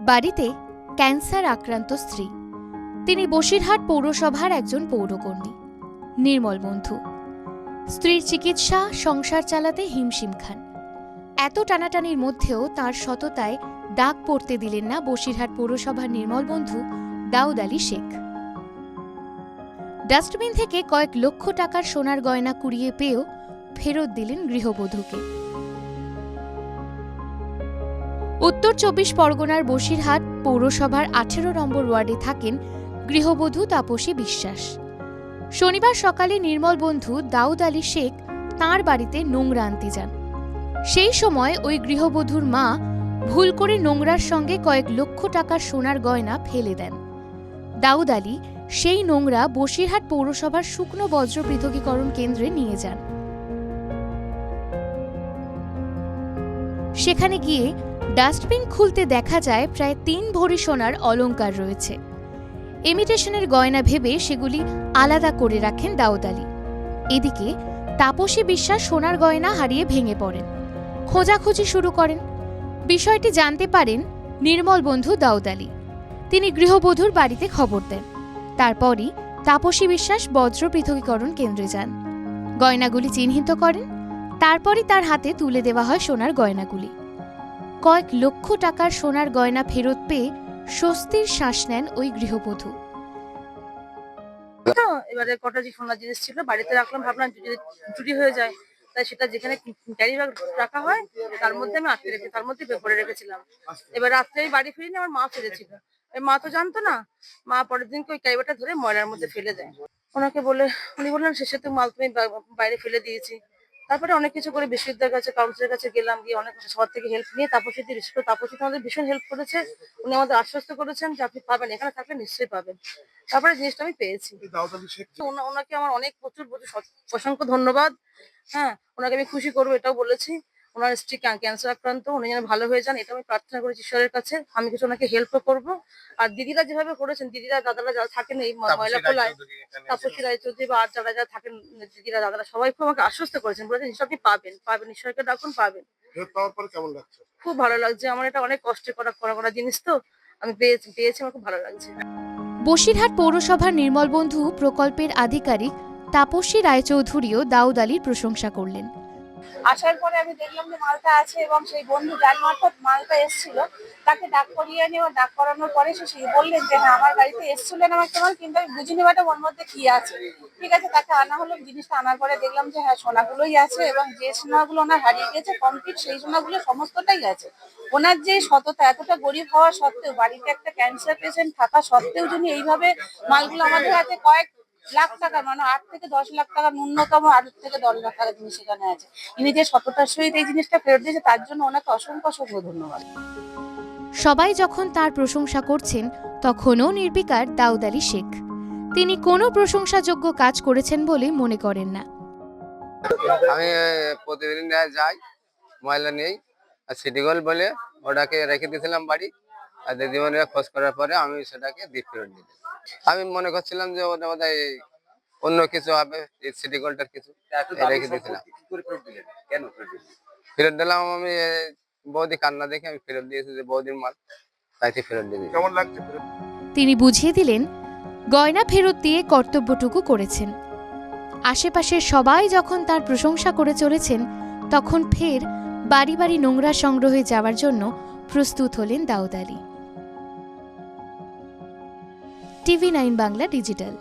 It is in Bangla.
বাড়িতে ক্যান্সার আক্রান্ত স্ত্রী। তিনি বসিরহাট পৌরসভার একজন পৌরকর্মী, নির্মল বন্ধু। স্ত্রীর চিকিৎসা, সংসার চালাতে হিমশিম খান। এত টানাটানির মধ্যেও তাঁর সততায় দাগ পড়তে দিলেন না বসিরহাট পৌরসভার নির্মল বন্ধু দাউদ আলী শেখ। ডাস্টবিন থেকে কয়েক লক্ষ টাকার সোনার গয়না কুড়িয়ে পেয়েও ফেরত দিলেন গৃহবধূকে। উত্তর ২৪ পরগনার বসিরহাট পৌরসভার ১৮ নম্বর ওয়ার্ডে থাকেন গৃহবধূ তাপসী বিশ্বাস। শনিবার সকালে নির্মল বন্ধু দাউদ আলী শেখ তাঁর বাড়িতে নোংরা আনতে যান। সেই সময় ওই গৃহবধূর মা ভুল করে নোংরার সঙ্গে কয়েক লক্ষ টাকার সোনার গয়না ফেলে দেন। দাউদ আলী সেই নোংরা বসিরহাট পৌরসভার শুকনো বজ্র পৃথকীকরণ কেন্দ্রে নিয়ে যান। সেখানে গিয়ে ডাস্টবিন খুলতে দেখা যায় প্রায় ৩ ভরি সোনার অলংকার রয়েছে। ইমিটেশনের গয়না ভেবে সেগুলি আলাদা করে রাখেন দাউদ আলী। এদিকে তাপসী বিশ্বাস সোনার গয়না হারিয়ে ভেঙে পড়েন। খোঁজাখুঁজি শুরু করেন। বিষয়টি জানতে পারেন নির্মল বন্ধু দাউদ আলী। তিনি গৃহবধূর বাড়িতে খবর দেন। তারপরই তাপসী বিশ্বাস বজ্র পৃথকীকরণ কেন্দ্রে যান। গয়নাগুলি চিহ্নিত করেন। তারপরই তার হাতে তুলে দেওয়া হয় সোনার গয়নাগুলি। কয়েক লক্ষ টাকার সোনার গয়না ফেরত পেয়ে স্বস্তির শ্বাস নেন ওই গৃহবধূ। এবারে কটা যে সোনার জিনিস ছিল বাড়িতে রাখলাম, ভাবলাম চুরি হয়ে যায়, তাই সেটা যেখানে ক্যারি ব্যাগ রাখা হয় তার মধ্যে আমি আটকে রেখে তার মধ্যে ভরে রেখেছিলাম। এবার রাত্রে আমি বাড়ি ফিরিনি, আমার মা ফিরেছিল। মা তো জানতো না। মা পরের দিনকে ওই ক্যারি ব্যাগটা ধরে ময়লার মধ্যে ফেলে দেয়। ওনাকে বলে উনি বললেন শেষে তো মাল তুমি বাইরে ফেলে দিয়েছি। তারপরে অনেক কিছু করে বিশ্ববিদ্যালয়ের কাছে, কাউন্সিলের কাছে গেলাম, গিয়ে অনেক সবার থেকে হেল্প নিয়ে তাপসী আমাদের ভীষণ হেল্প করেছে। উনি আমাদের আশ্বস্ত করেছেন যে আপনি পাবেন, এখানে থাকলে নিশ্চয়ই পাবেন। তারপরে জিনিসটা আমি পেয়েছি। ওনাকে আমার অনেক প্রচুর অসংখ্য ধন্যবাদ। হ্যাঁ, ওনাকে আমি খুশি করবো এটাও বলেছি। ওনার স্ত্রী ক্যান্সার আক্রান্ত, উনি যেন ভালো হয়ে যান এটা আমি প্রার্থনা করেছি ঈশ্বরের কাছে। আমি কিছু ওনাকে হেল্পও করবো। আর দিদিরা যেভাবে করেছেন, দিদিরা দাদারা যারা থাকেন এই ময়লা খোলায়, তাপসী রায়চৌধুরী বা আর যারা যারা থাকেন দিদিরা দাদারা সবাই খুব আমাকে আশ্বস্ত করেছেন, বলেছেন আপনি পাবেন, ঈশ্বরকে ডাকুন, পাবেন। খুব ভালো লাগছে। আমার এটা অনেক কষ্টে করা জিনিস, তো আমি পেয়েছি, আমার খুব ভালো লাগছে। বসিরহাট পৌরসভার নির্মল বন্ধু প্রকল্পের আধিকারিক তাপসী রায়চৌধুরীও দাউদ আলীর প্রশংসা করলেন। আসার পরে আমি দেখলাম যে মালটা আছে এবং সেই বন্ধু যার মারফত মালটা এসেছিল তাকে ডাক করিয়ে নিয়ে ডাক করানোর পরে সে বললেন যে হ্যাঁ আমার গাড়িতে এসেছিলেন আমার একটা মাল, কিন্তু আমি বুঝিনি ম্যাডাম ওর মধ্যে কি আছে। ঠিক আছে, তাকে আনা হলো। জিনিসটা আনার পরে দেখলাম যে হ্যাঁ সোনাগুলোই আছে এবং যে সোনাগুলো ওনার হারিয়ে গেছে কমপ্লিট সেই সোনাগুলো সমস্তটাই আছে। ওনার যে সততা, এতটা গরিব হওয়া সত্ত্বেও, বাড়িতে একটা ক্যান্সার পেশেন্ট থাকা সত্ত্বেও যিনি এইভাবে মালগুলো আমাদের হাতে কয়েক লাখ টাকা, মানে ৮ থেকে ১০ লাখ টাকা, ন্যূনতম ৮ থেকে ১০ লাখ টাকা জিনিস সেখানে আছে। ইনি যে সততার সহিত এই জিনিসটা ফেরত দিয়েছে তার জন্য ওনাকে অসংখ্য ধন্যবাদ। সবাই যখন তার প্রশংসা করছেন তখনও নির্বিকার দাউদ আলী শেখ। তিনি কোনো প্রশংসাযোগ্য কাজ করেছেন বলে মনে করেন না। আমি প্রতিদিন যাই ময়লা নেই, আর সিটি গোল্ড বলে ওটাকে রেখে দিয়েছিলাম বাড়ি। আর দিদিমণিরা খোঁজ করার পরে আমি সেটাকে ফেরত দিই। আমি মনে করছিলাম যে ওটা বোধহয় অন্য কিছু হবে, সিটি গোল্ডের কিছু রেখে দিয়েছিলাম। ফেরত দিলাম আমি, বৌদি কান্না দেখে আমি ফেরত দিয়েছি যে বৌদির মাল, তাই ফেরত দিয়ে। কেমন লাগছে? তিনি বুঝিয়ে দিলেন গয়না ফেরত দিয়ে কর্তব্যটুকু করেছেন। আশেপাশের সবাই যখন তার প্রশংসা করে চলেছেন তখন ফের বাড়ি বাড়ি নোংরা সংগ্রহে যাওয়ার জন্য প্রস্তুত হলেন দাউদ আলী। টিভি9 বাংলা ডিজিটাল।